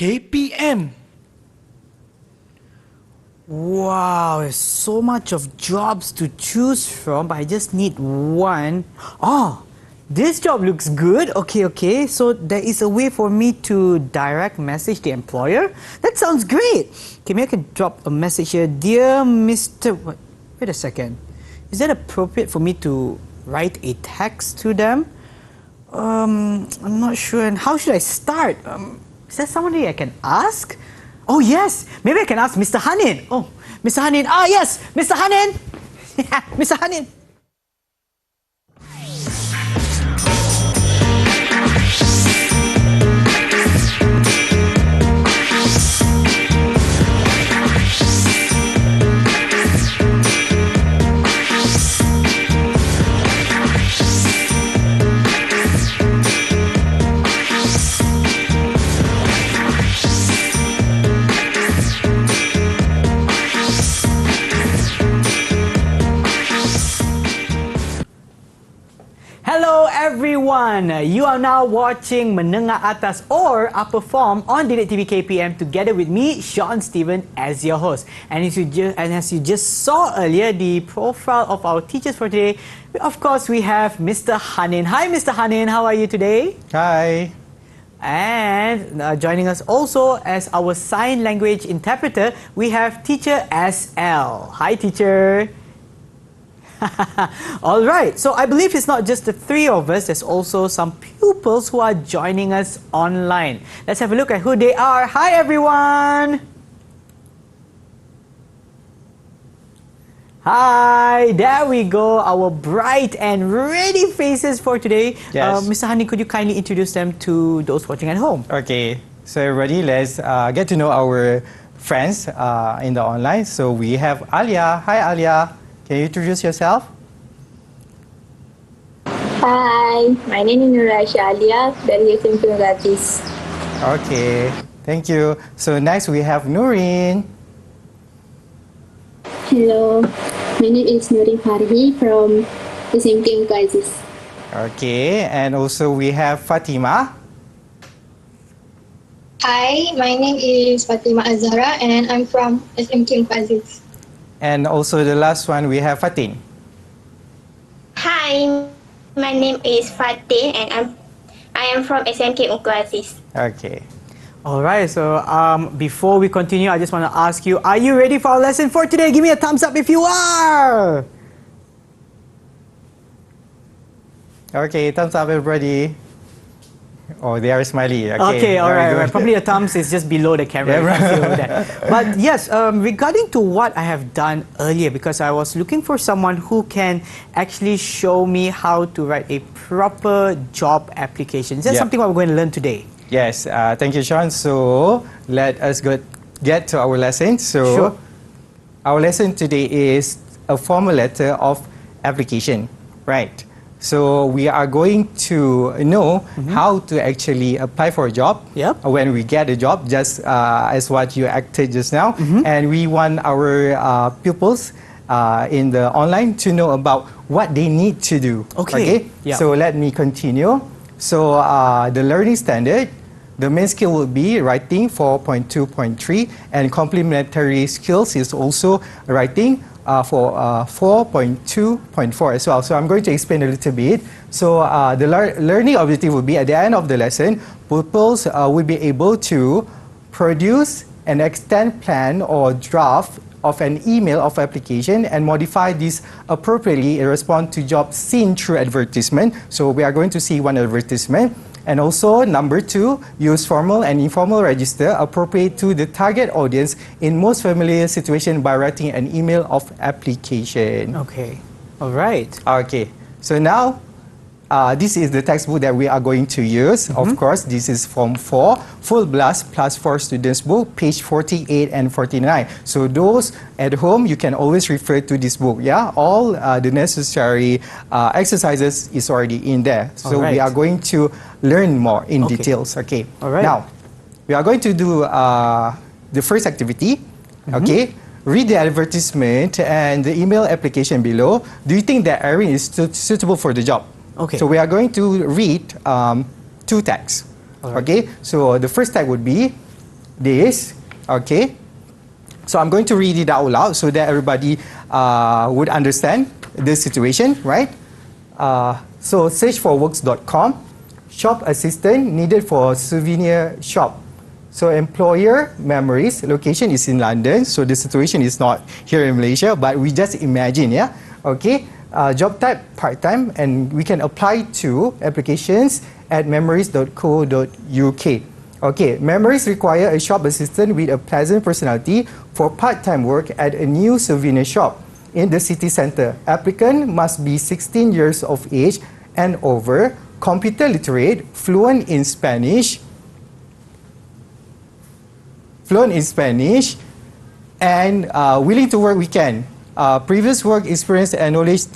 KPM. Wow, there's so much of jobs to choose from, but I just need one. Oh, this job looks good. Okay. So there is a way for me to direct message the employer. That sounds great. Okay, maybe I can drop a message here. Dear Mr. Wait a second. Is that appropriate for me to write a text to them? I'm not sure. And how should I start? Is there somebody I can ask? Oh yes, maybe I can ask Mr. Hanin. Oh, Mr. Hanin. Ah yes, Mr. Hanin. Mr. Hanin. Hello everyone! You are now watching Menengah Atas or Upper Form on Didik TV KPM together with me, Sean Steven, as your host. And as you just saw earlier, the profile of our teachers for today, of course we have Mr. Hanin. Hi Mr. Hanin, how are you today? Hi. And joining us also as our sign language interpreter, we have teacher SL. Hi teacher. All right, so I believe it's not just the three of us, there's also some pupils who are joining us online. Let's have a look at who they are. Hi everyone! Hi, there we go, our bright and ready faces for today. Yes. Mr. Hani, could you kindly introduce them to those watching at home? Okay, so everybody, let's get to know our friends in the online. So we have Alia. Hi Alia. Can you introduce yourself? Hi, my name is Nuraisha Alia dari SMP Gratis. Okay, thank you. So next we have Nurin. Hello, my name is Nurin Farhi from SMP Gratis. Okay, and also we have Fatima. Hi, my name is Fatima Azhara and I'm from SMK Aziz. And also the last one we have Fatin. Hi, my name is Fatin and I am from SMK Aziz. Okay. Alright, so before we continue, I just want to ask you, are you ready for our lesson for today? Give me a thumbs up if you are! Okay, thumbs up everybody. Oh, they are smiley. Okay, alright. Probably the thumbs is just below the camera. Yeah, You can see over there. But yes, regarding to what I have done earlier, because I was looking for someone who can actually show me how to write a proper job application. Is that something we're going to learn today? Yes, thank you, Sean. So let us get to our lesson. So Sure. our lesson today is a formal letter of application, right? So we are going to know how to actually apply for a job when we get a job, just as what you acted just now. And we want our pupils in the online to know about what they need to do. Okay. Yeah. So let me continue. So the learning standard, the main skill will be writing 4.2.3, and complementary skills is also writing for 4.2.4 as well. So I'm going to explain a little bit. So the learning objective will be at the end of the lesson, pupils will be able to produce an extant plan or draft of an email of application and modify this appropriately in response to jobs seen through advertisement. So we are going to see one advertisement. And also, number 2, use formal and informal register appropriate to the target audience in most familiar situation by writing an email of application. Okay. All right. Okay. So now, this is the textbook that we are going to use. Of course, this is Form 4, Full Blast plus 4 Students Book, page 48 and 49. So those at home, you can always refer to this book. Yeah, all the necessary exercises is already in there. So we are going to learn more in details. Okay. All right. Now, we are going to do the first activity. Okay. Read the advertisement and the email application below. Do you think that Erin is suitable for the job? Okay. So we are going to read 2 tags. Right. Okay. So the first tag would be this. Okay. So I'm going to read it out loud so that everybody would understand the situation, right? So searchforworks.com, shop assistant needed for souvenir shop. So employer memories, location is in London, so the situation is not here in Malaysia, but we just imagine, yeah? Okay, job type part-time, and we can apply to applications at memories.co.uk. Okay, memories require a shop assistant with a pleasant personality for part-time work at a new souvenir shop in the city centre. Applicant must be 16 years of age and over, computer literate, fluent in Spanish, and willing to work weekend. Previous work experience and knowledge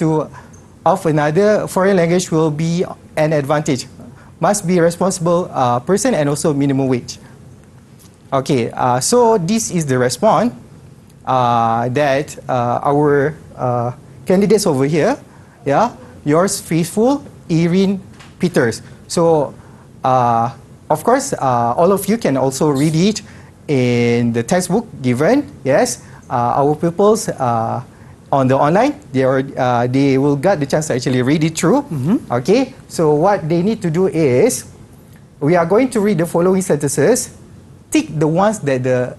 of another foreign language will be an advantage. Must be responsible person and also minimum wage. Okay, so this is the response that our candidates over here, yeah, yours faithful, Irene Peters. So, of course, all of you can also read it in the textbook given. Yes, our pupils on the online, they will get the chance to actually read it through. Okay, so what they need to do is, we are going to read the following sentences. Tick the ones that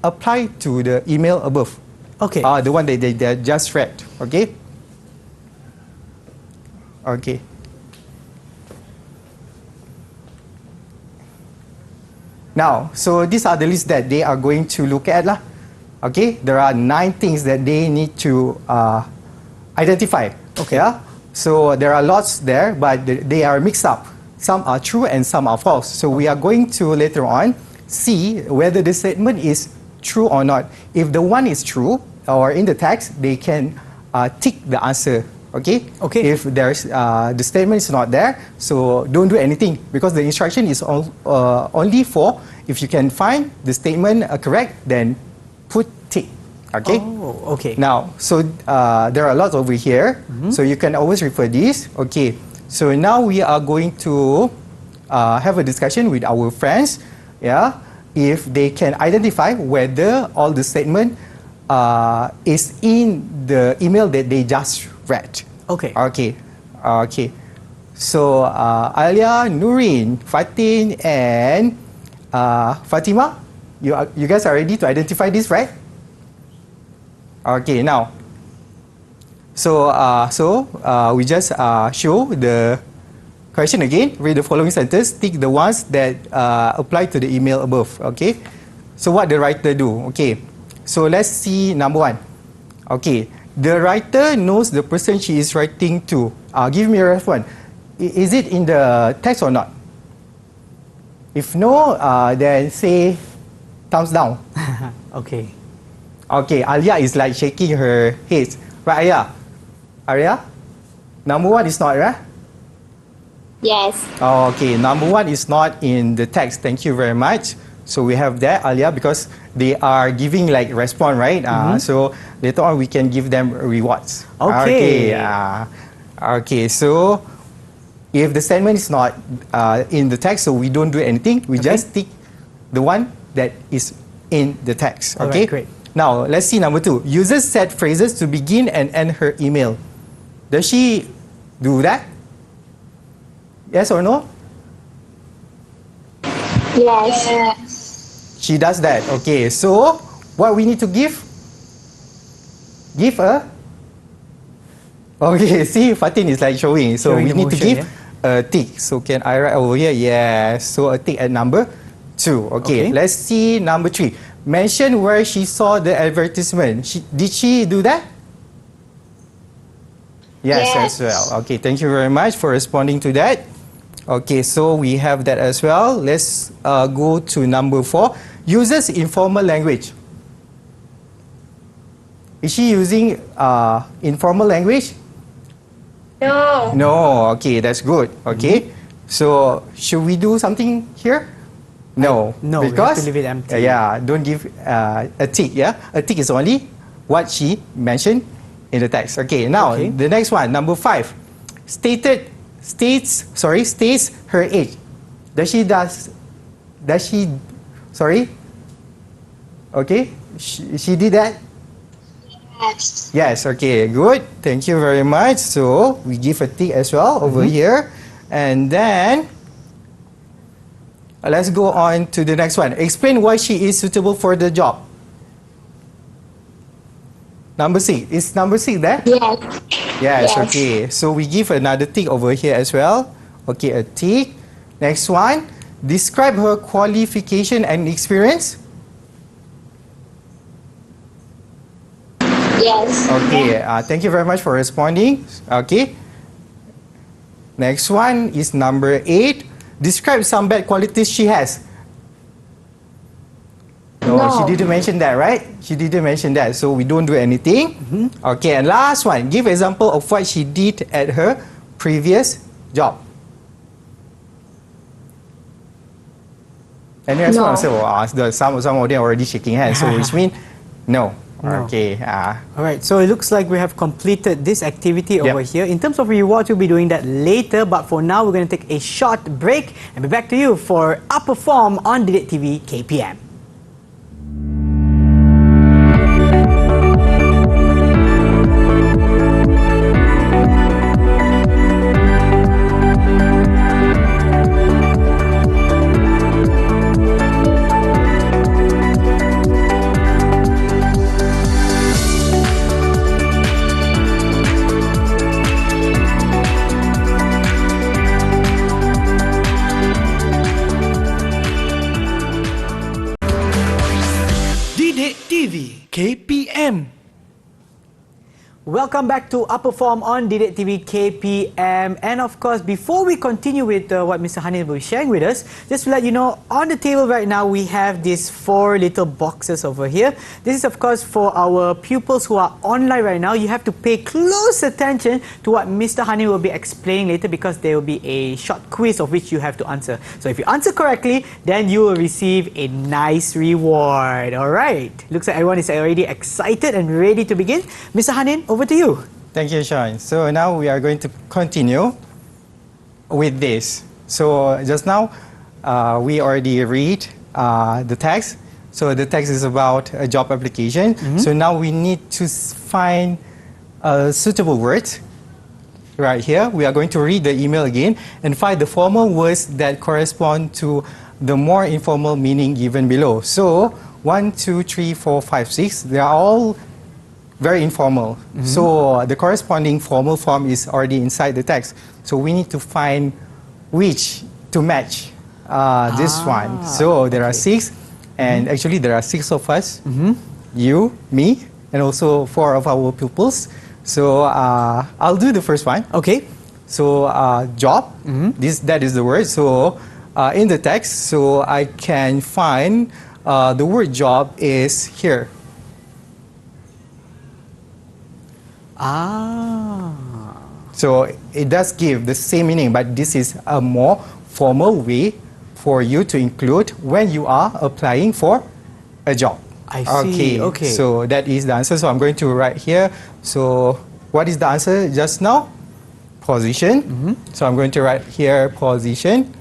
apply to the email above. Okay. The one that they just read. Okay. Okay. Now, so these are the lists that they are going to look at lah. Okay, there are 9 things that they need to identify. Okay, yeah? So there are lots there, but they are mixed up. Some are true and some are false. So we are going to later on see whether the statement is true or not. If the one is true or in the text, they can tick the answer. Okay. Okay. If there's the statement is not there, so don't do anything because the instruction is only for if you can find the statement correct, then put tick. Okay. Oh, okay. Now, so there are lots over here, so you can always refer this. Okay. So now we are going to have a discussion with our friends. Yeah, if they can identify whether all the statement is in the email that they just read. Okay. Okay. Okay. So Alia, Nurin, Fatin, and Fatima, you guys are ready to identify this, right? Okay. Now, so we just show the question again. Read the following sentence. Tick the ones that apply to the email above. Okay. So what the writer do? Okay. So let's see number 1. Okay. The writer knows the person she is writing to. Give me a response. Is it in the text or not? If no, then say thumbs down. Okay. Okay, Alia is like shaking her head. Right, Alia? Alia? Number 1 is not, right? Yes. Okay, number 1 is not in the text. Thank you very much. So we have that, Alia, because they are giving like response, right? So later on we can give them rewards. Okay. Okay, so if the statement is not in the text, so we don't do anything. We just tick the one that is in the text. Okay, right, great. Now let's see number 2. Uses set phrases to begin and end her email. Does she do that? Yes or no? Yes. She does that. Okay, so what we need to give? Give a... Okay, see, Fatin is like showing. So we need to give a tick. So can I write over here? Yes. So a tick at number 2. Okay, let's see number 3. Mention where she saw the advertisement. Did she do that? Yes, as well. Okay, thank you very much for responding to that. Okay, so we have that as well. Let's go to number 4. Uses informal language. Is she using informal language? No. No. Okay, that's good. Okay. So, should we do something here? No. No, because we have to leave it empty. Yeah, don't give a tick. Yeah, a tick is only what she mentioned in the text. Okay. Now the next one, number 5, states her age. Does she Sorry? Okay, she did that? Yes. Yes, okay, good. Thank you very much. So, we give a tick as well over here. And then, let's go on to the next one. Explain why she is suitable for the job. Number 6. Is number 6 there? Yes. Yes, Yes. okay. So, we give another tick over here as well. Okay, a tick. Next one. Describe her qualification and experience. Yes. Okay, thank you very much for responding. Okay. Next one is number 8. Describe some bad qualities she has. No, No. she didn't mention that, right? She didn't mention that, so we don't do anything. Okay, and last one. Give example of what she did at her previous job. Any response? No. Some of them already shaking hands, so which means no. No. Okay. Alright, so it looks like we have completed this activity over Yep. here. In terms of rewards, we'll be doing that later, but for now, we're going to take a short break and be back to you for Upper Form on Didik TV KPM. Didik TV KPM. Welcome back to Upper Form on Didik TV KPM. And of course, before we continue with what Mr. Hanin will be sharing with us, just to let you know, on the table right now, we have these 4 little boxes over here. This is of course for our pupils who are online right now. You have to pay close attention to what Mr. Hanin will be explaining later, because there will be a short quiz of which you have to answer. So if you answer correctly, then you will receive a nice reward. Alright, looks like everyone is already excited and ready to begin. Mr. Hanin, over to you. Thank you, Sean. So now we are going to continue with this. So just now, we already read the text. So the text is about a job application. So now we need to find suitable words. Right here, we are going to read the email again and find the formal words that correspond to the more informal meaning given below. So 1, 2, 3, 4, 5, 6, they are all very informal. So the corresponding formal form is already inside the text. So we need to find which to match this one. So there are 6, and actually there are 6 of us. You, me, and also 4 of our pupils. So I'll do the first one. Okay. So job, that is the word. So in the text, so I can find the word job is here. So it does give the same meaning, but this is a more formal way for you to include when you are applying for a job. I see. Okay. So that is the answer. So I'm going to write here. So what is the answer just now? Position. So I'm going to write here position.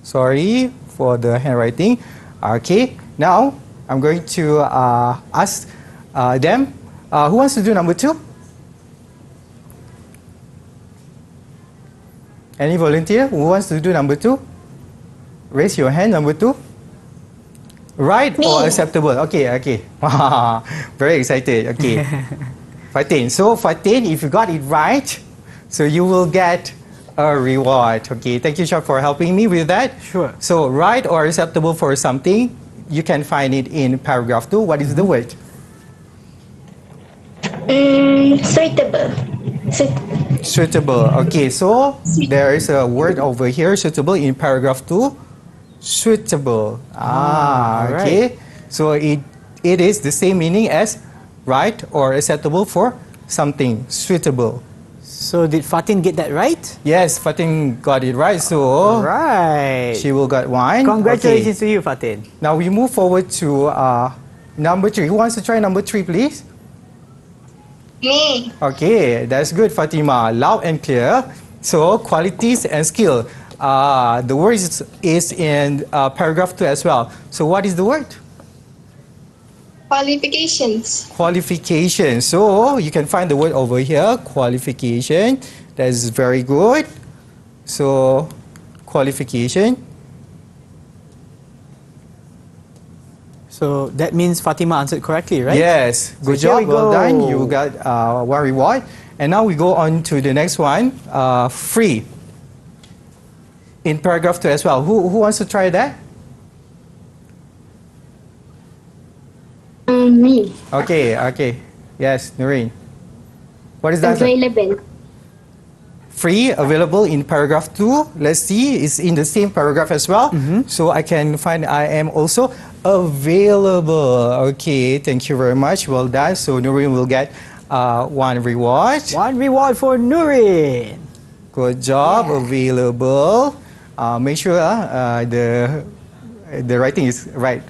Sorry for the handwriting. Okay. Now I'm going to ask them. Who wants to do number 2? Any volunteer who wants to do number 2? Raise your hand, number 2. Right or acceptable? Okay, okay. Very excited. Okay. Fatin. So Fatin, if you got it right, so you will get a reward. Okay, thank you, Shah, for helping me with that. Sure. So right or acceptable for something, you can find it in paragraph 2. What is the word? Suitable. Suitable. Okay, so there is a word over here, suitable, in paragraph 2. Suitable. Okay. So it is the same meaning as right or acceptable for something. Suitable. So did Fatin get that right? Yes, Fatin got it right. So Right. she will get 1. Congratulations Okay. to you, Fatin. Now we move forward to number 3. Who wants to try number 3, please? Me. Okay, that's good, Fatima. Loud and clear. So, qualities and skill. the word is in paragraph 2 as well. So what is the word? Qualifications. Qualification. So you can find the word over here, qualification. That is very good. So qualification. So that means Fatima answered correctly, right? Yes, good So here job, we well go. done. You got one reward. And now we go on to the next one, free. In paragraph 2 as well. Who wants to try that? Me. Okay. Yes, Noreen. What is that? Available. Free, available in paragraph 2. Let's see, it's in the same paragraph as well. So I can find I am also available. Okay, thank you very much. Well done. So Noreen will get one reward. One reward for Nurin. Good job, available. Make sure the writing is right,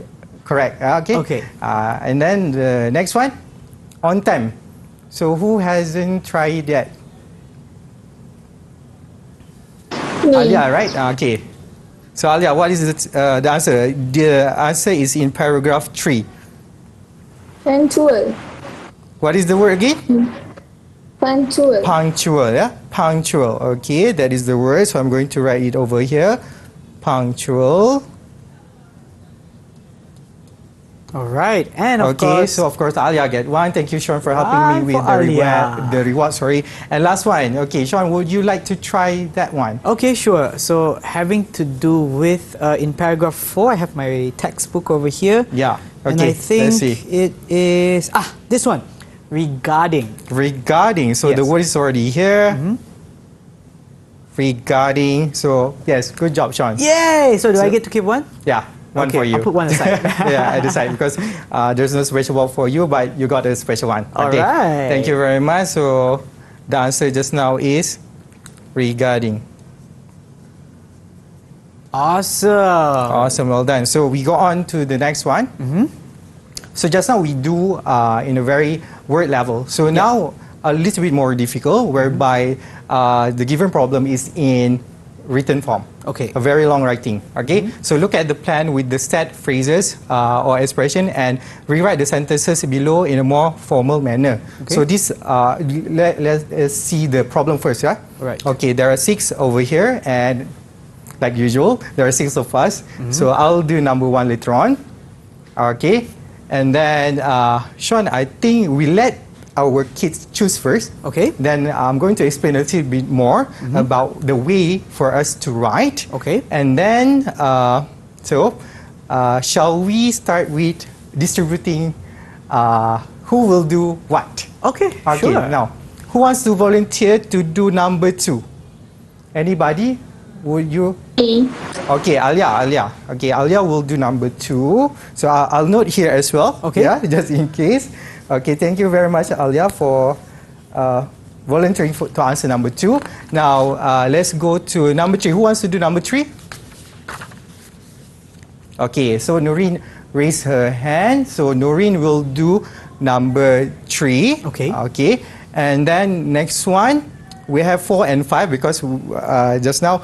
correct. Okay. Okay. And then the next one, on time. So who hasn't tried yet? Alia, right? Okay. So Alia, what is the answer? The answer is in paragraph 3. Punctual. What is the word again? Punctual. Punctual, yeah? Punctual. Okay, that is the word. So I'm going to write it over here. Punctual. All right, and of Okay, course, so of course Alia get one. Thank you, Sean, for helping One me with for the Alia. reward. The reward, sorry. And last one. Okay, Sean, would you like to try that one? okay, sure. So having to do with in paragraph 4, I have my textbook over here. Yeah. And Okay. I think Let's see. it is this one, regarding. Regarding. So the Yes. word is already here. Regarding. So yes, good job, Sean. Yay! So do I get to keep one? Yeah. One Okay, for you. I'll put one aside. Yeah, at the side because there's no special one for you, but you got a special one. All right. Thank you very much. So the answer just now is regarding. Awesome. Awesome, well done. So we go on to the next one. So just now we do in a very word level. So now a little bit more difficult, whereby the given problem is in written form. Okay. A very long writing. Okay. So look at the plan with the set phrases or expression and rewrite the sentences below in a more formal manner. Okay. So this let's see the problem first. Yeah. Right. Okay. There are 6 over here, and like usual, there are 6 of us. So I'll do number 1 later on. Okay. And then Sean, I think we let our kids choose first. Okay. Then I'm going to explain a little bit more about the way for us to write. Okay. And then, shall we start with distributing who will do what? Okay, Okay, sure. now, who wants to volunteer to do number 2? Anybody? Would you? A. Okay, Alia. Okay, Alia will do number 2. So I'll note here as well. Okay. Yeah, just in case. Okay, thank you very much, Alia, for volunteering to answer number 2. Now, let's go to number 3. Who wants to do number 3? Okay, so Noreen raised her hand. So Noreen will do number 3. Okay. Okay, and then next one, we have 4 and 5 because just now,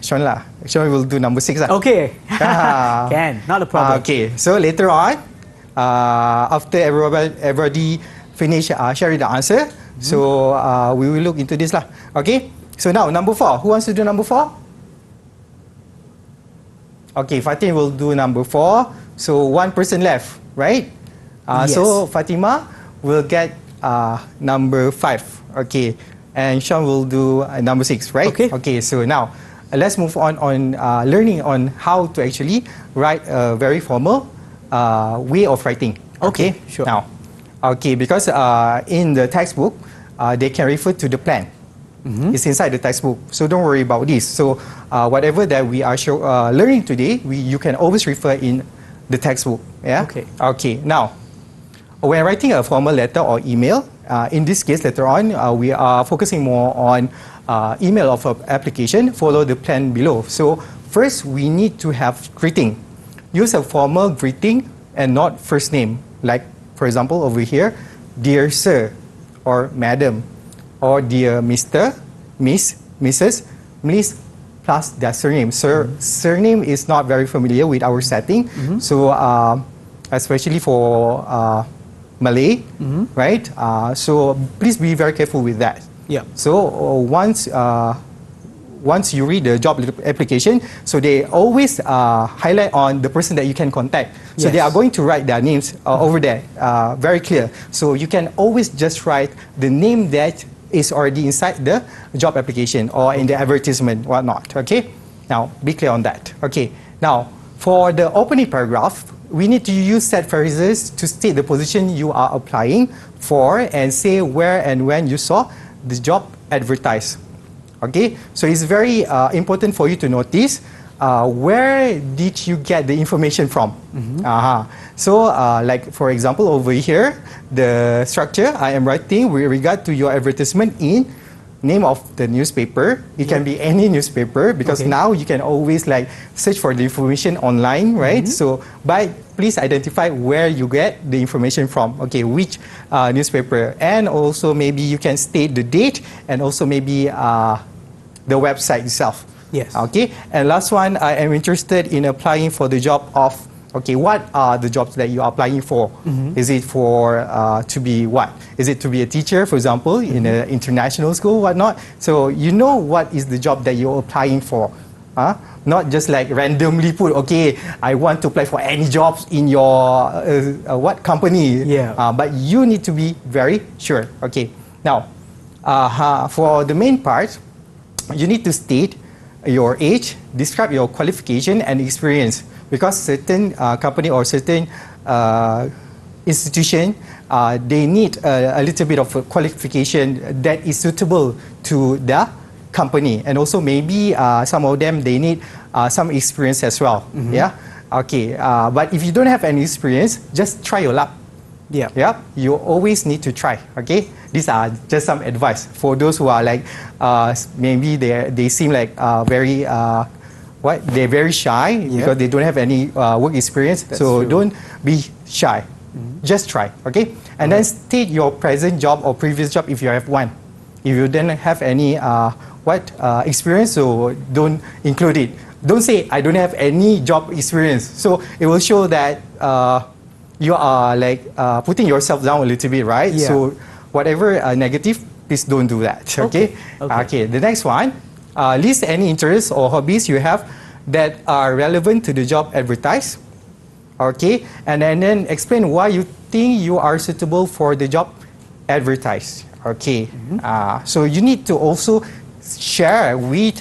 Sean will do number 6. Okay. Ah. Can, not a problem. Okay, so later on, after everybody finish sharing the answer, so we will look into this lah. Okay, so now number 4. Who wants to do number 4? Okay, Fatin will do number 4. So one person left, right? Yes. So Fatima will get number 5. Okay, and Sean will do number 6, right? Okay. Okay, so now let's move on learning on how to actually write a very formal way of writing. Okay, sure. Now, okay, because in the textbook, they can refer to the plan. It's inside the textbook, so don't worry about this. So whatever that we are learning today, you can always refer in the textbook. Yeah. Okay. Okay. Now, when writing a formal letter or email, in this case later on, we are focusing more on email of application. Follow the plan below. So first, we need to have greeting. Use a formal greeting and not first name. Like, for example, over here, dear sir, or madam, or dear Mr., Miss, Mrs., plus their surname. Surname is not very familiar with our setting. So especially for Malay, right? So please be very careful with that. Yeah. So once you read the job application, so they always highlight on the person that you can contact. So they Yes. are going to write their names over there, very clear. So you can always just write the name that is already inside the job application or in the advertisement, whatnot. Okay. Now be clear on that. Okay. Now for the opening paragraph, we need to use set phrases to state the position you are applying for and say where and when you saw the job advertised. Okay, so it's very important for you to notice where did you get the information from. So like for example over here, the structure I am writing with regard to your advertisement in name of the newspaper. It can be any newspaper because now you can always like search for the information online, right? So but please identify where you get the information from. Okay, which newspaper, and also maybe you can state the date and also maybe the website itself. Yes. Okay, and last one, I am interested in applying for the job of. Okay, what are the jobs that you are applying for? Is it for to be what? Is it to be a teacher, for example, in an international school, whatnot? So you know what is the job that you're applying for. Not just like randomly put, okay, I want to apply for any jobs in your what company. But you need to be very sure. Okay, now for the main part, you need to state your age, describe your qualification and experience. Because certain company or certain institution, they need a little bit of a qualification that is suitable to the company, and also maybe some of them they need some experience as well. Yeah. Okay. But if you don't have any experience, just try your luck. Yeah. You always need to try. Okay. These are just some advice for those who are like maybe they seem like very. They're very shy because they don't have any work experience. That's so true. don't be shy. Just try, okay? And then state your present job or previous job if you have one. If you don't have any experience, so don't include it. Don't say I don't have any job experience. So it will show that you are like putting yourself down a little bit, right? Yeah. So whatever negative, please don't do that. Okay. Okay. The next one. List any interests or hobbies you have that are relevant to the job advertised. Okay, and then explain why you think you are suitable for the job advertised. Okay, so you need to also share with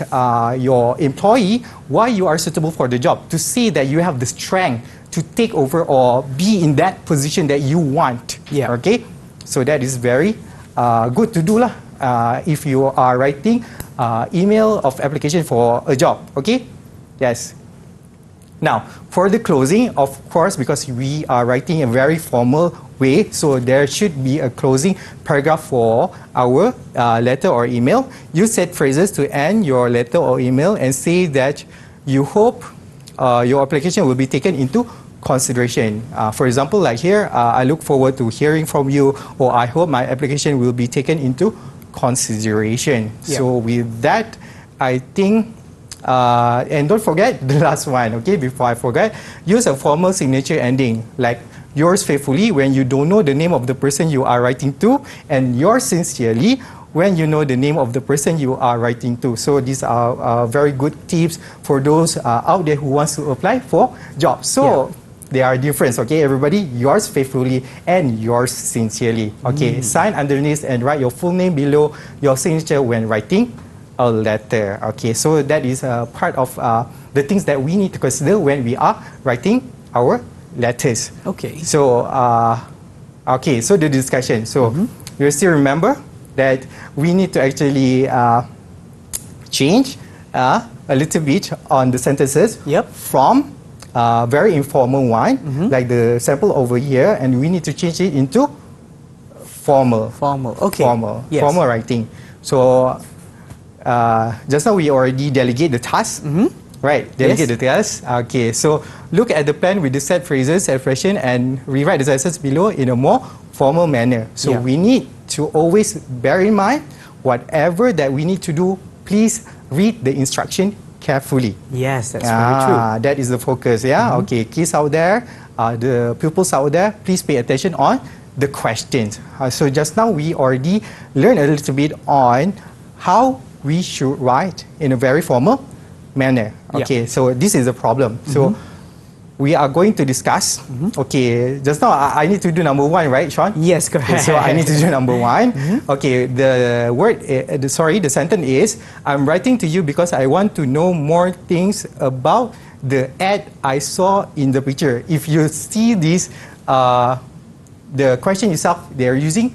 your employee why you are suitable for the job, to see that you have the strength to take over or be in that position that you want. Okay, so that is very good to do lah. If you are writing email of application for a job. Okay, yes. Now for the closing, of course, because we are writing a very formal way, so there should be a closing paragraph for our letter or email. Use set phrases to end your letter or email and say that you hope your application will be taken into consideration. For example, like here, I look forward to hearing from you, or I hope my application will be taken into consideration. So with that, I think, and don't forget the last one, okay, before I forget, use a formal signature ending, like yours faithfully when you don't know the name of the person you are writing to, and yours sincerely when you know the name of the person you are writing to. So these are very good tips for those out there who wants to apply for jobs. So they are different, okay, everybody? Yours faithfully and yours sincerely. Okay, sign underneath and write your full name below your signature when writing a letter. Okay, so that is part of the things that we need to consider when we are writing our letters. Okay. So, okay, so the discussion. So, you still remember that we need to actually change a little bit on the sentences from very informal one, like the sample over here, and we need to change it into formal. Okay. Formal writing. So just now we already delegate the task, right? Delegate the task. Okay. So look at the plan with the set phrases, expression, and rewrite the sentences below in a more formal manner. So we need to always bear in mind whatever that we need to do. Please read the instruction carefully. Yes, that's very true. That is the focus, yeah? Okay, kids out there, the pupils out there, please pay attention on the questions. So just now we already learned a little bit on how we should write in a very formal manner. Okay, so this is the problem. So we are going to discuss. Okay, just now I need to do number one, right, Sean? Yes, correct. Okay, so I need to do number one. Okay, the word, the sentence is, I'm writing to you because I want to know more things about the ad I saw in the picture. If you see this, the question itself, they are using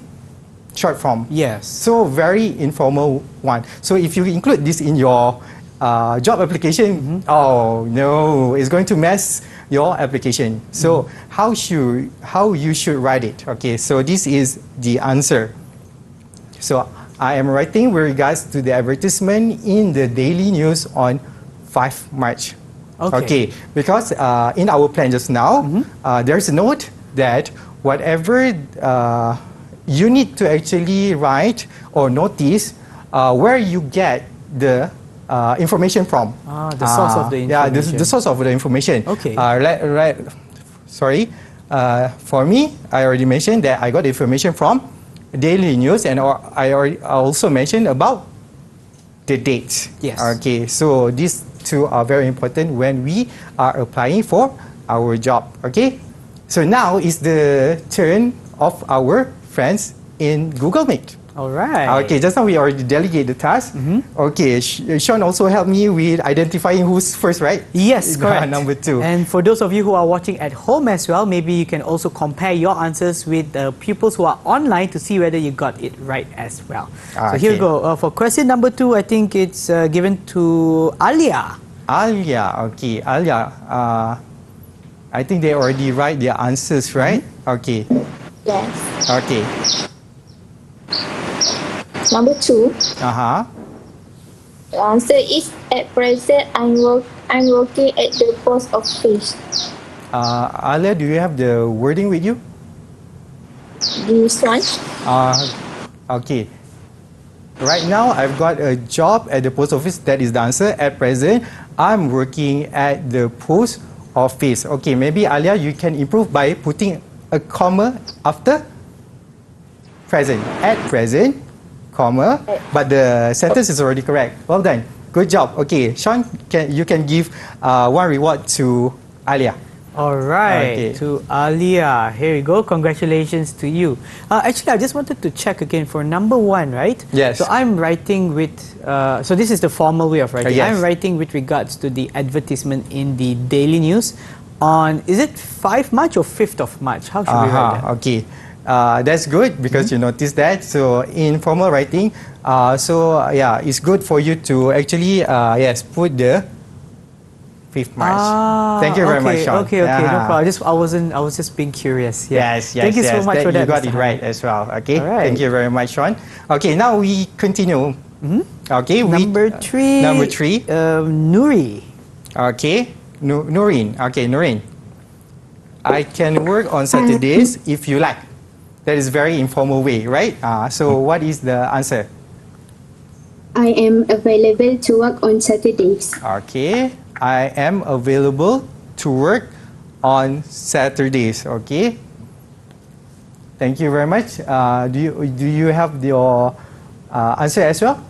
short form. Yes. So very informal one. So if you include this in your job application, oh no, it's going to mess your application. So how you should write it? Okay, so this is the answer. So I am writing with regards to the advertisement in the daily news on 5 March. Okay, because in our plan just now, there's a note that whatever you need to actually write or notice where you get the information from. The source of the information. Yeah, the source of the information. Okay. Sorry. For me, I already mentioned that I got information from daily news, and I also mentioned about the dates. Yes. Okay, so these two are very important when we are applying for our job. Okay, so now is the turn of our friends in Google Meet. All right. Okay, just now we already delegate the task. Okay, Sean also helped me with identifying who's first, right? Yes, correct. Number 2. And for those of you who are watching at home as well, maybe you can also compare your answers with the pupils who are online to see whether you got it right as well. So here we go. For question number 2, I think it's given to Alia. Alia, okay. Alia, I think they already write their answers, right? Okay. Yes. Okay. Number 2. Uh-huh. The answer is, at present, I'm working at the post office. Alia, do you have the wording with you? This one. Okay. Right now, I've got a job at the post office. That is the answer. At present, I'm working at the post office. Okay, maybe Alia, you can improve by putting a comma after present. At present, comma, but the sentence is already correct. Well done. Good job. Okay, Sean, you can give one reward to Alia. All right, Okay. to Alia. Here we go. Congratulations to you. Actually, I just wanted to check again for number 1, right? Yes. So I'm writing with, so this is the formal way of writing. Yes. I'm writing with regards to the advertisement in the daily news on, is it 5 March or 5th of March? How should we write that? Okay. That's good because you noticed that. So in formal writing, it's good for you to actually put the 5th March. Thank you very much, Sean. Okay, no problem. I was just being curious. Yeah. Yes. Thank you so much for that. You got Mr. it right as well. Okay. All right. Thank you very much, Sean. Okay, now we continue. Okay. Number 3. Number 3. Nuri. Okay. Noreen. Okay, Noreen. I can work on Saturdays if you like. That is very informal way, right? So what is the answer? I am available to work on Saturdays. Okay. I am available to work on Saturdays. Okay. Thank you very much. Do you have your answer as well?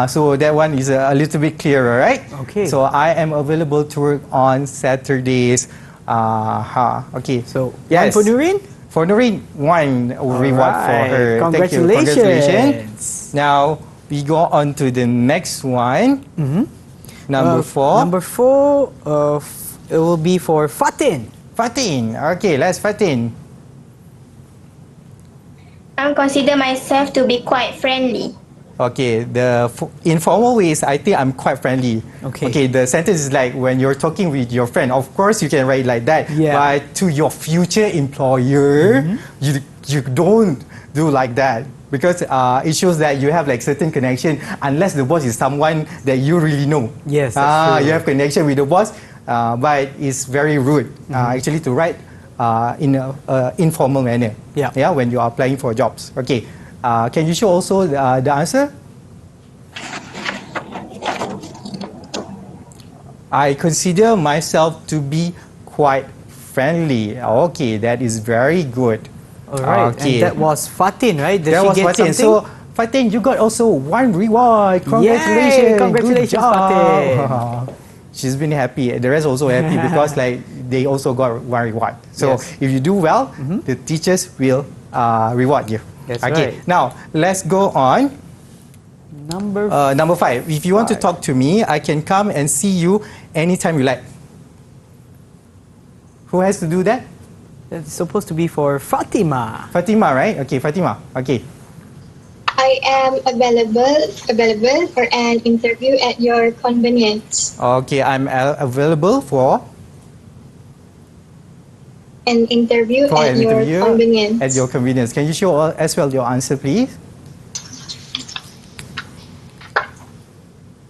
So that one is a little bit clearer, right? Okay. So I am available to work on Saturdays. Okay. So yes. one for Noreen? For Noreen, one reward for her. Congratulations. Thank you. Congratulations. Now we go on to the next one. Number 4. Number 4, it will be for Fatin. Fatin. Okay, let's Fatin. I consider myself to be quite friendly. Okay, the informal ways, I think I'm quite friendly. Okay. The sentence is like when you're talking with your friend. Of course, you can write like that. Yeah. But to your future employer, you don't do like that. Because it shows that you have like certain connection, unless the boss is someone that you really know. Yes, that's true. You have connection with the boss, but it's very rude actually to write in an informal manner. Yeah. When you are applying for jobs. Okay. Can you show also the answer? I consider myself to be quite friendly. Okay, that is very good. All right. Okay. And that was Fatin, right? Did That she was get Fatin. something? So, Fatin, you got also one reward. Congratulations. Yay! Congratulations, Good job. Fatin. She's been happy. The rest also happy because like they also got one reward. So Yes. if you do well, the teachers will reward you. That's okay. right. Now let's go on. Number Number 5. If you want to 5. talk to me, I can come and see you anytime you like. Who has to do that? It's supposed to be for Fatima. Fatima, right? Okay, Fatima. Okay. I am available for an interview at your convenience. Okay, I'm available for An interview at an your interview convenience. at your convenience. Can you show as well your answer, please?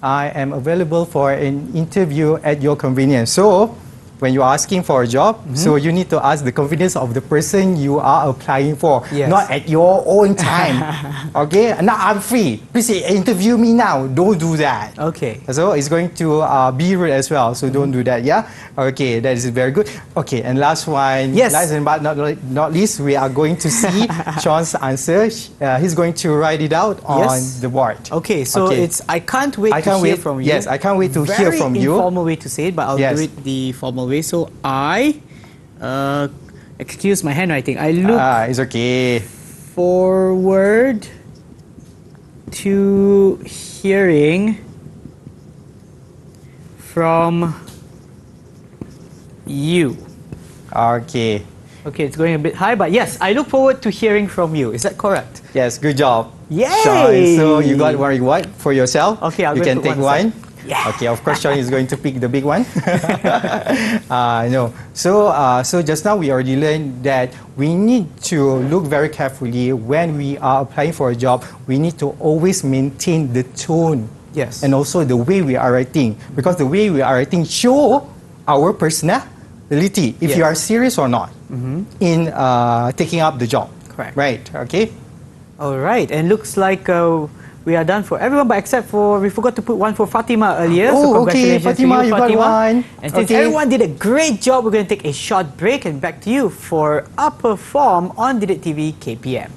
I am available for an interview at your convenience. So, when you're asking for a job, so you need to ask the convenience of the person you are applying for, Yes. not at your own time. Okay? Now I'm free. Please interview me now. Don't do that. Okay. So it's going to be rude as well. So don't do that. Yeah. Okay, that is very good. Okay, and last one. Yes. Last but not least, we are going to see Sean's answer. He's going to write it out on Yes. the board. Okay, so Okay. it's I can't wait I to can't hear wait- from you. yes, I can't wait to hear from you. Very informal way to say it, but I'll Yes. do it the formal way. So excuse my handwriting. I look It's okay. forward to hearing from you. Okay. Okay, it's going a bit high, but yes, I look forward to hearing from you. Is that correct? Yes, good job. Yay! Sean, so you got one reward for yourself. Okay, I'll you go can and put take one one. aside. Yeah. Okay, of course, Sean is going to pick the big one. No. So just now we already learned that we need to look very carefully when we are applying for a job. We need to always maintain the tone. Yes. And also the way we are writing, because the way we are writing show our personality, if you Yes. are serious or not in taking up the job. Correct. Right. Okay. All right, and looks like we are done for everyone, but except for we forgot to put one for Fatima earlier. Oh, so okay, congratulations Fatima, to you, you got Fatima. one. And since Okay. everyone did a great job, we're going to take a short break and back to you for Upper Form on Didik TV KPM.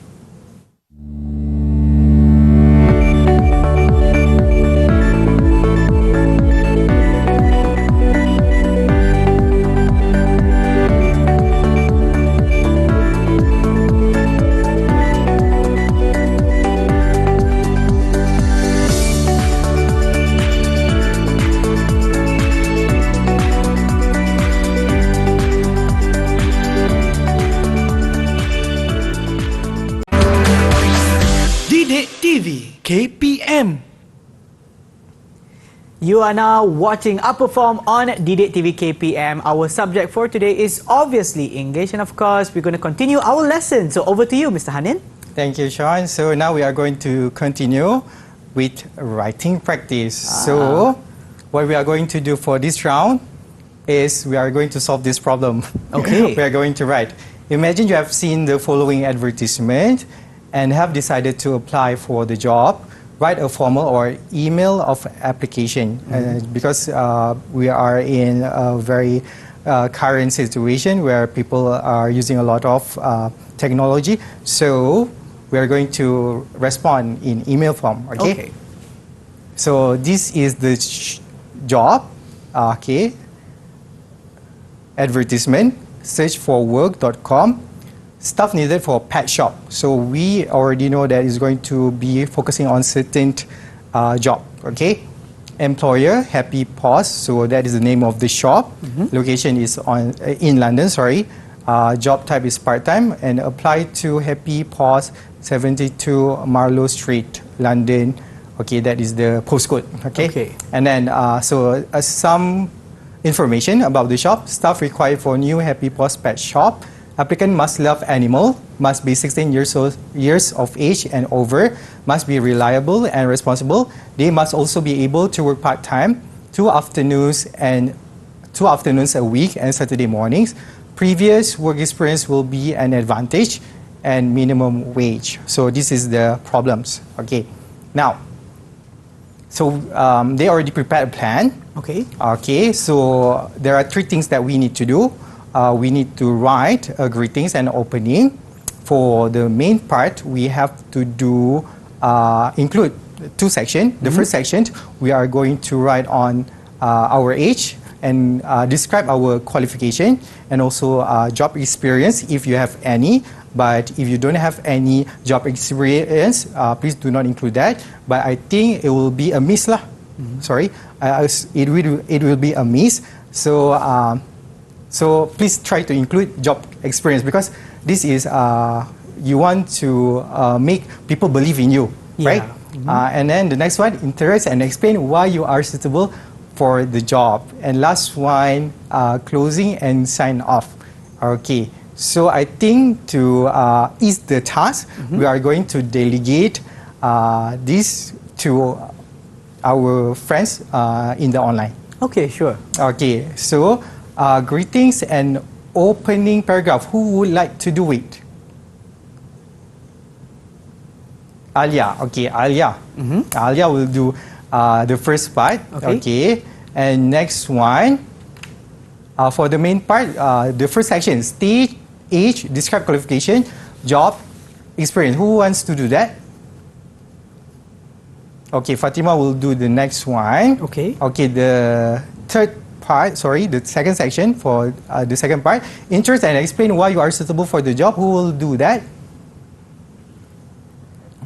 Didik TV KPM. You are now watching Upper Form on Didik TV KPM. Our subject for today is obviously English, and of course, we're going to continue our lesson. So over to you, Mr. Hanin. Thank you, Sean. So now we are going to continue with writing practice. So what we are going to do for this round is we are going to solve this problem. Okay. We are going to write. Imagine you have seen the following advertisement and have decided to apply for the job. Write a formal or email of application because we are in a very current situation where people are using a lot of technology. So we are going to respond in email form. Okay. So this is the job. Okay. Advertisement. Search for work.com. Stuff needed for pet shop. So we already know that it's going to be focusing on certain job. Okay. Employer Happy Paws. So that is the name of the shop. Location is in London. Sorry. Job type is part-time and apply to Happy Paws 72 Marlow Street, London. Okay, that is the postcode. Okay. And then some information about the shop. Staff required for new Happy Paws pet shop. Applicant must love animal, must be 16 years of age and over, must be reliable and responsible. They must also be able to work part-time, 2 afternoons a week and Saturday mornings. Previous work experience will be an advantage and minimum wage. So this is the problems. Okay. Now, so they already prepared a plan. Okay. Okay, so there are three things that we need to do. We need to write greetings and opening. For the main part, we have to do include two sections. The first section, we are going to write on our age and describe our qualification and also job experience if you have any. But if you don't have any job experience, please do not include that. But I think it will be a miss lah. Sorry, it will be a miss. So so please try to include job experience because this is you want to make people believe in you, right? And then the next one, interest and explain why you are suitable for the job. And last one, closing and sign off. Okay, so I think to ease the task, we are going to delegate this to our friends in the online. Okay, sure. Okay, so greetings and opening paragraph. Who would like to do it? Alia. Okay, Alia. Alia will do the first part. Okay. And next one, for the main part, the first section, stage, age, describe qualification, job, experience. Who wants to do that? Okay, Fatima will do the next one. Okay. Okay, the third part, sorry, the second section for the second part, interest and explain why you are suitable for the job. Who will do that?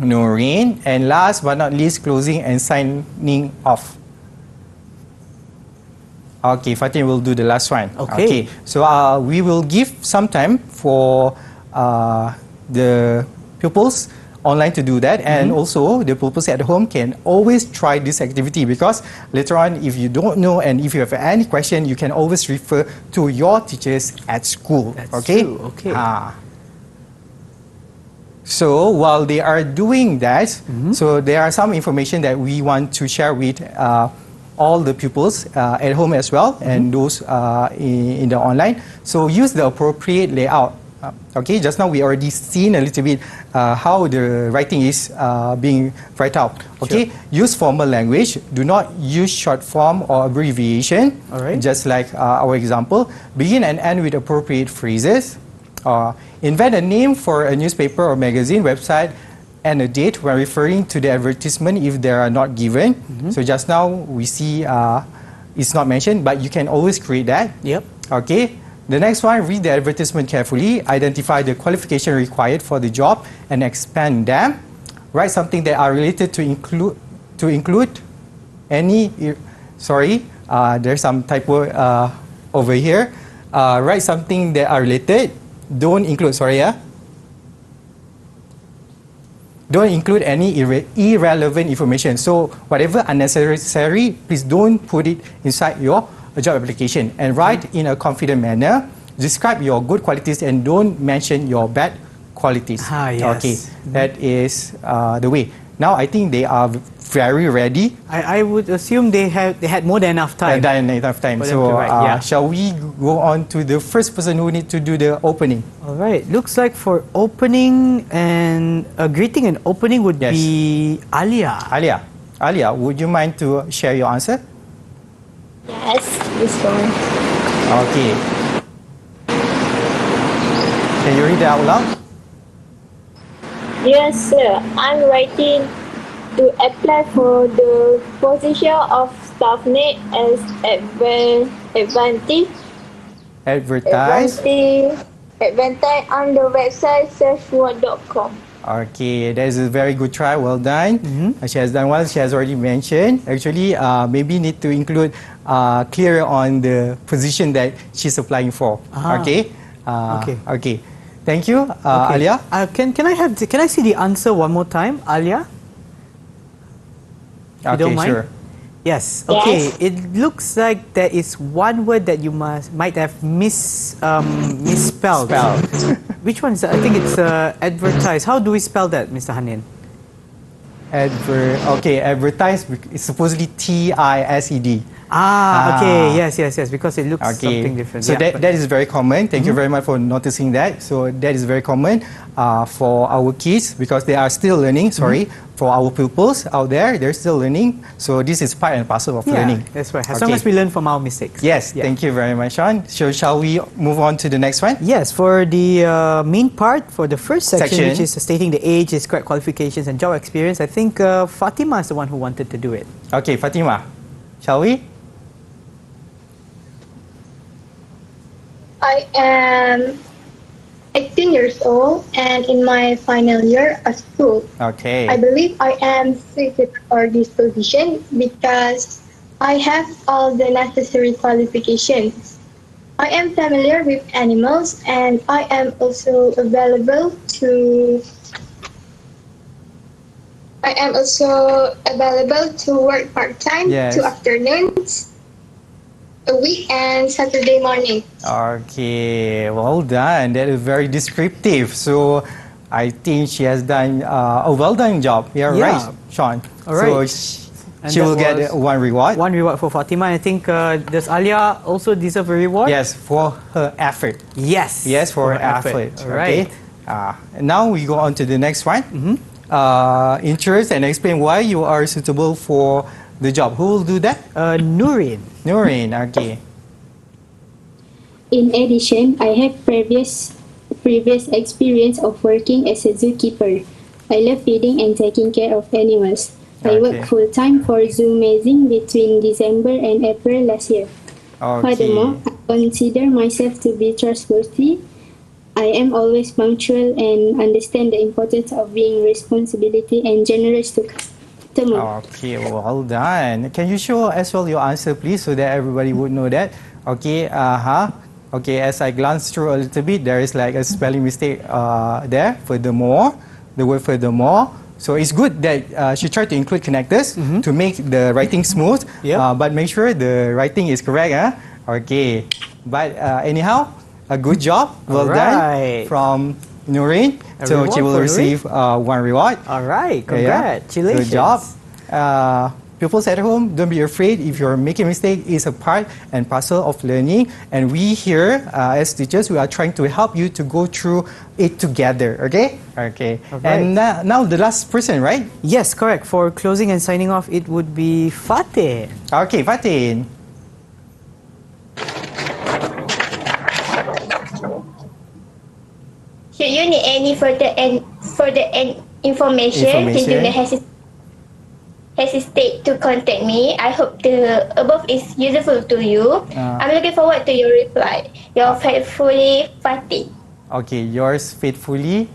Noreen. And last but not least, closing and signing off. Okay, Fatima will do the last one. Okay. So we will give some time for the pupils online to do that, and also the pupils at home can always try this activity because later on, if you don't know and if you have any question, you can always refer to your teachers at school. That's okay. true. Okay. So while they are doing that, so there are some information that we want to share with all the pupils at home as well and those in the online. So use the appropriate layout. Okay, just now we already seen a little bit how the writing is being write out. Okay, use formal language. Do not use short form or abbreviation. All right. Just like our example, begin and end with appropriate phrases. Invent a name for a newspaper or magazine, website, and a date when referring to the advertisement if they are not given. So just now we see it's not mentioned, but you can always create that. Yep. Okay. The next one, read the advertisement carefully, identify the qualification required for the job, and expand them. Write something that are related to include any. Sorry, there's some typo over here. Write something that are related. Don't include. Sorry, don't include any irrelevant information. So whatever unnecessary, please don't put it inside your job application, and write in a confident manner. Describe your good qualities and don't mention your bad qualities. Yes. Okay, that is the way. Now I think they are very ready. I would assume they had more than enough time. So shall we go on to the first person who need to do the opening? All right. Looks like for opening and greeting and opening would be Alia. Alia, would you mind to share your answer? Yes, this one. Okay. Can you read it out loud? Yes, sir. I'm writing to apply for the position of staff net as advantage on the website searchword.com. Okay, that is a very good try. Well done. She has done well. She has already mentioned. Actually, maybe need to include clear on the position that she's applying for. Okay. Okay. Thank you, Alia. Can I see the answer one more time, Alia? You don't mind? Sure. Yes. Okay. It looks like there is one word that you might have misspelled. Which one is that? I think it's advertise. How do we spell that, Mr. Hanin? Okay, advertise is supposedly TISED. Okay, yes, because it looks something different. So Yeah, that is very common. Thank you very much for noticing that. So that is very common for our kids because they are still learning. For our pupils out there, they're still learning. So this is part and parcel of learning. That's right. As long as we learn from our mistakes. Yes, thank you very much, Sean. So shall we move on to the next one? Yes, for the main part, for the first section, which Section. is stating the age, describe qualifications and job experience, I think Fatima is the one who wanted to do it. Okay, Fatima, shall we? I am 18 years old and in my final year of school. Okay. I believe I am suited for this position because I have all the necessary qualifications. I am familiar with animals and I am also available to work part-time, Yes. 2 afternoons a week and Saturday morning. Okay, well done. That is very descriptive. So I think she has done a well done job. Yeah, Yeah. right, Sean. All right. So And she that will get was one reward. One reward for Fatima. I think does Alia also deserve a reward? Yes, for her effort. Yes. Yes, for her effort. All right. Okay. And now we go on to the next one. Interest and explain why you are suitable for the job. Who will do that? Nurin. Noreen. Okay. In addition, I have previous experience of working as a zookeeper. I love feeding and taking care of animals. I Okay. work full-time for Zoomazing between December and April last year. Okay. Furthermore, I consider myself to be trustworthy. I am always punctual and understand the importance of being responsibility and generous to customers. Okay, well done. Can you show as well your answer, please, so that everybody would know that? Okay, Okay, as I glance through a little bit, there is like a spelling mistake there. Furthermore, the word furthermore. So it's good that she tried to include connectors to make the writing smooth. Yep. But make sure the writing is correct. Okay. But anyhow, a good job. Well Alright. done from Noreen. A So reward she will for receive one reward. All right. Yeah. Congratulations. Good job. Pupils at home, don't be afraid if you're making a mistake. It's a part and parcel of learning. And we here, as teachers, we are trying to help you to go through it together. Okay? Okay. All right. And now the last person, right? Yes, correct. For closing and signing off, it would be Fateh. Okay, Fatin. Should you need any further information, please do not hesitate to contact me. I hope the above is useful to you. I'm looking forward to your reply. Your faithfully, Fatih. Okay, yours faithfully,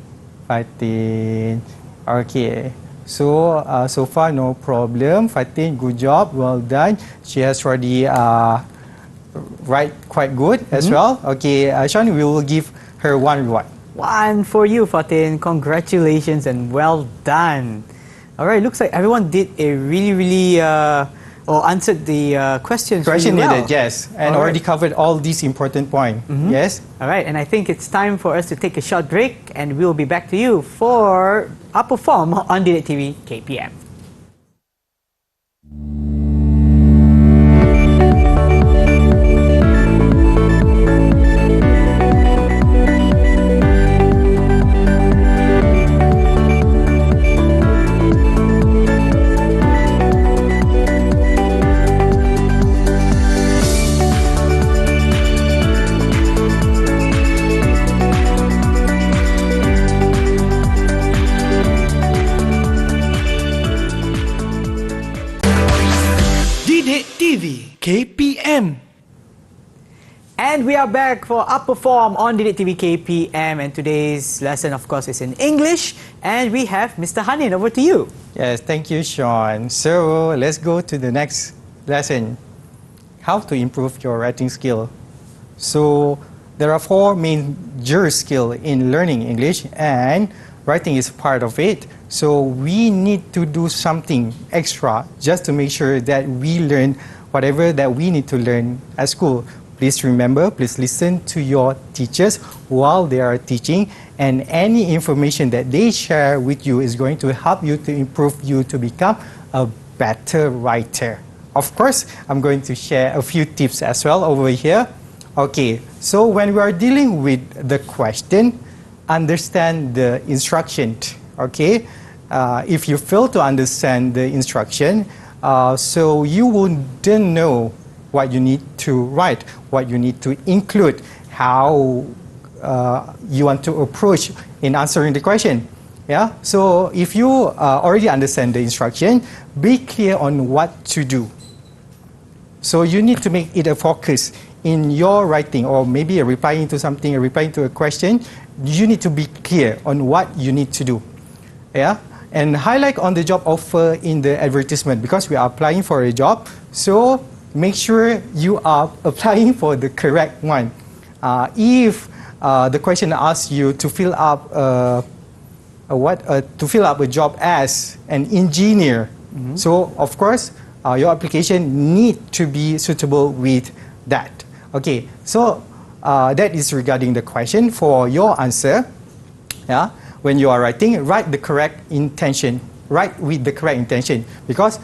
Fatin. Okay. So, so far no problem. Fatin, good job. Well done. She has already write quite good as well. Okay, Sean, we will give her one reward. One for you, Fatin. Congratulations and well done. All right, looks like everyone did a really, or answered the questions Question really well. needed, yes. And All already right. covered all these important points. Yes? All right, and I think it's time for us to take a short break, and we'll be back to you for Upper Form on Didik TV KPM. Didik TV KPM. And we are back for Upper Form on Didik TV KPM, and today's lesson, of course, is in English, and we have Mr. Hanin. Over to you. Yes, thank you, Sean. So, let's go to the next lesson. How to improve your writing skill. So, there are 4 major skills in learning English, and writing is part of it. So, we need to do something extra just to make sure that we learn whatever that we need to learn at school. Please remember, please listen to your teachers while they are teaching, and any information that they share with you is going to help you to improve you to become a better writer. of course, I'm going to share a few tips as well over here. Okay, so when we are dealing with the question, understand the instruction. Okay, if you fail to understand the instruction, so you wouldn't know what you need to write, what you need to include, how you want to approach in answering the question. Yeah, so if you already understand the instruction, be clear on what to do. So you need to make it a focus in your writing, or maybe replying to something, or replying to a question. You need to be clear on what you need to do. Yeah, and highlight on the job offer in the advertisement, because we are applying for a job. So make sure you are applying for the correct one. If the question asks you to fill up to fill up a job as an engineer, so of course your application need to be suitable with that. Okay, so that is regarding the question. For your answer, yeah, when you are writing, write the correct intention. Write with the correct intention, because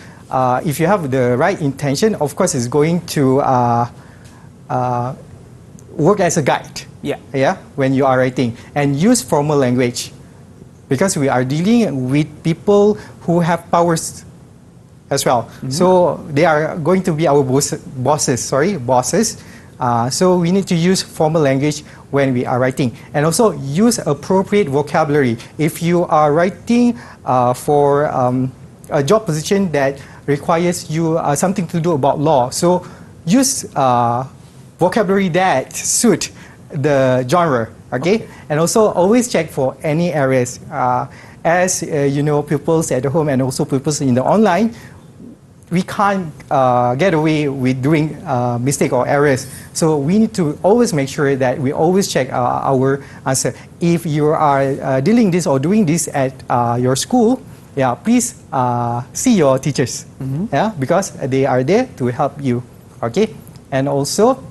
if you have the right intention, of course it's going to work as a guide. Yeah, when you are writing, and use formal language, because we are dealing with people who have powers as well. So they are going to be our bosses. So we need to use formal language when we are writing, and also use appropriate vocabulary. If you are writing for a job position that requires you something to do about law, so use vocabulary that suit the genre. Okay? And also always check for any errors. As you know, pupils at home and also pupils in the online, we can't get away with doing mistake or errors. So we need to always make sure that we always check our answer. If you are dealing this or doing this at your school, yeah, please see your teachers, yeah, because they are there to help you. Okay, and also,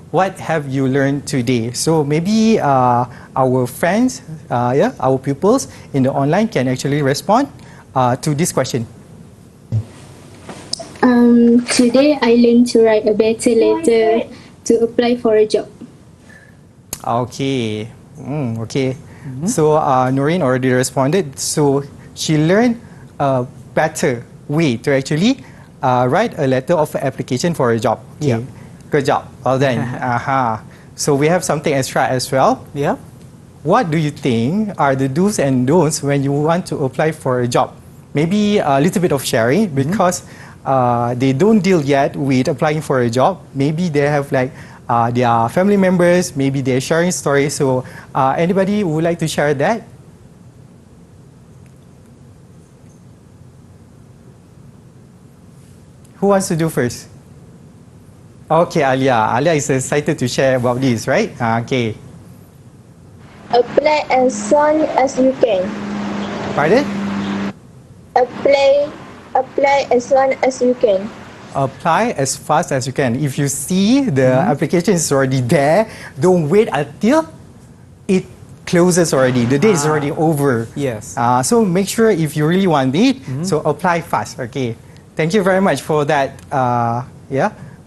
what have you learned today? So maybe our friends, our pupils in the online can actually respond to this question. Today I learned to write a better letter to apply for a job. Okay, okay. So Noreen already responded. So she learned a better way to actually write a letter of application for a job. Okay. Yeah. Good job. Well done. So we have something extra as well. Yeah. What do you think are the do's and don'ts when you want to apply for a job? Maybe a little bit of sharing, because they don't deal yet with applying for a job. Maybe they have like their family members, maybe they're sharing stories. So anybody would like to share that? Who wants to do first? Okay, Alia. Alia is excited to share about this, right? Okay. Apply as soon as you can. Pardon? Apply as soon as you can. Apply as fast as you can. If you see the application is already there, don't wait until it closes already. The day is already over. Yes. So make sure if you really want it, so apply fast. Okay. Thank you very much for that.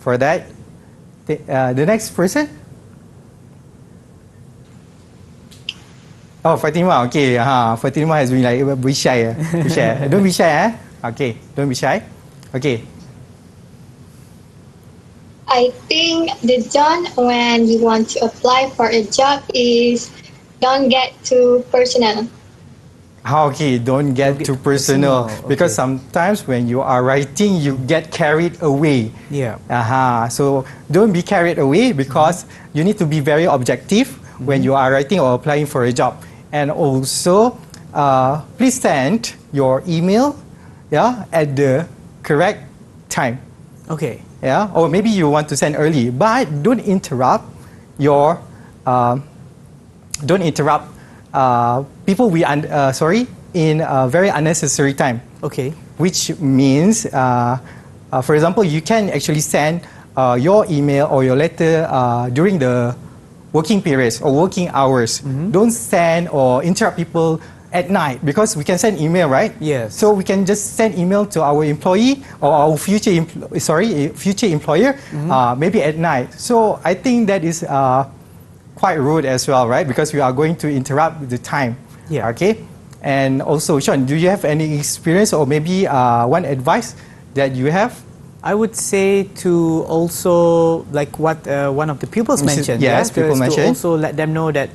For that. The next person? Oh, Fatima. Okay. Fatima has been like, be shy. Be shy. Don't be shy. Okay. Don't be shy. Okay. I think the don't when you want to apply for a job is don't get too personal. Okay, don't get too personal. Because sometimes when you are writing, you get carried away. Yeah. So don't be carried away, because you need to be very objective when you are writing or applying for a job. And also, please send your email, at the correct time. Okay. Yeah, or maybe you want to send early, but don't interrupt your people in a very unnecessary time. Okay. Which means, for example, you can actually send your email or your letter during the working periods or working hours. Don't send or interrupt people at night because we can send email, right? Yes. So we can just send email to our employee or our future employer, maybe at night. So I think that is quite rude as well, right? Because we are going to interrupt the time. Yeah. Okay. And also, Sean, do you have any experience or maybe one advice that you have? I would say to also, like what one of the pupils mentioned, yes, people to mentioned. also let them know that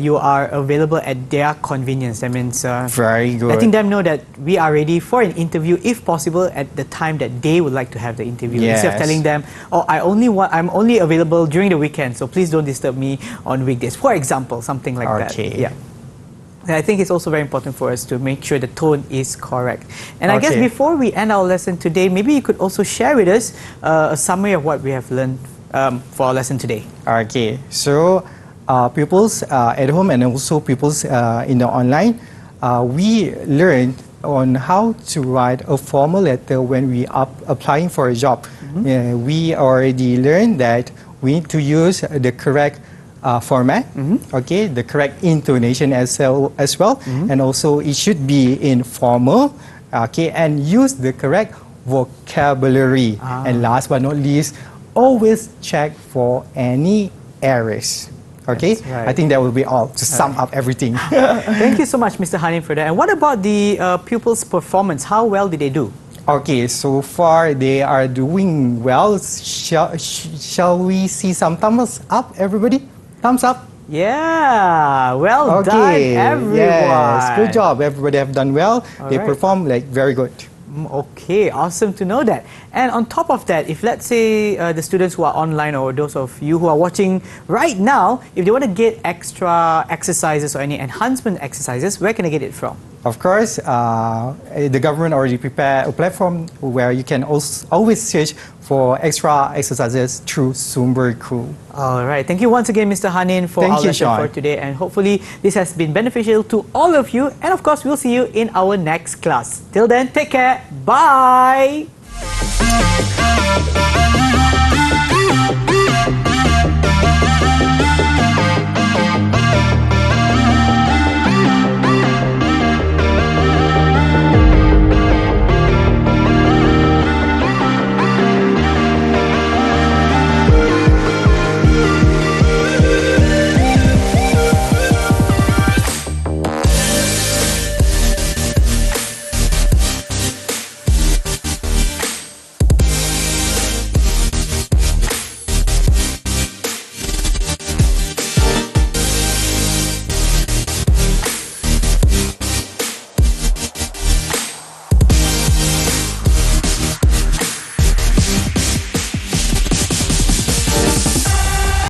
you are available at their convenience. That means Very good. letting them know that we are ready for an interview, if possible, at the time that they would like to have the interview. Instead of Yes. telling them, "Oh, I'm only available during the weekend, so please don't disturb me on weekdays." For example, something like that. Okay. Yeah. And I think it's also very important for us to make sure the tone is correct. And I guess Okay. before we end our lesson today, maybe you could also share with us a summary of what we have learned for our lesson today. Okay, so pupils at home and also pupils in the online, we learned on how to write a formal letter when we are applying for a job. We already learned that we need to use the correct format, okay, the correct intonation as well, and also it should be informal, okay, and use the correct vocabulary. And last but not least, always check for any errors. Okay, That's right. I think that will be all to sum up everything. Thank you so much, Mr. Hanin, for that. And what about the pupils' performance? How well did they do? Okay, so far they are doing well. Shall we see some thumbs up, everybody? Thumbs up. Yeah, well done, everyone. Yes, good job. Everybody have done well. They right. perform like very good. Okay, awesome to know that. And on top of that, if let's say the students who are online or those of you who are watching right now, if they want to get extra exercises or any enhancement exercises, where can they get it from? Of course, the government already prepared a platform where you can always search for extra exercises through Sumberku. All right. Thank you once again, Mr. Hanin, for Thank our you, lesson Sean. for today. And hopefully this has been beneficial to all of you. And of course, we'll see you in our next class. Till then, take care. Bye.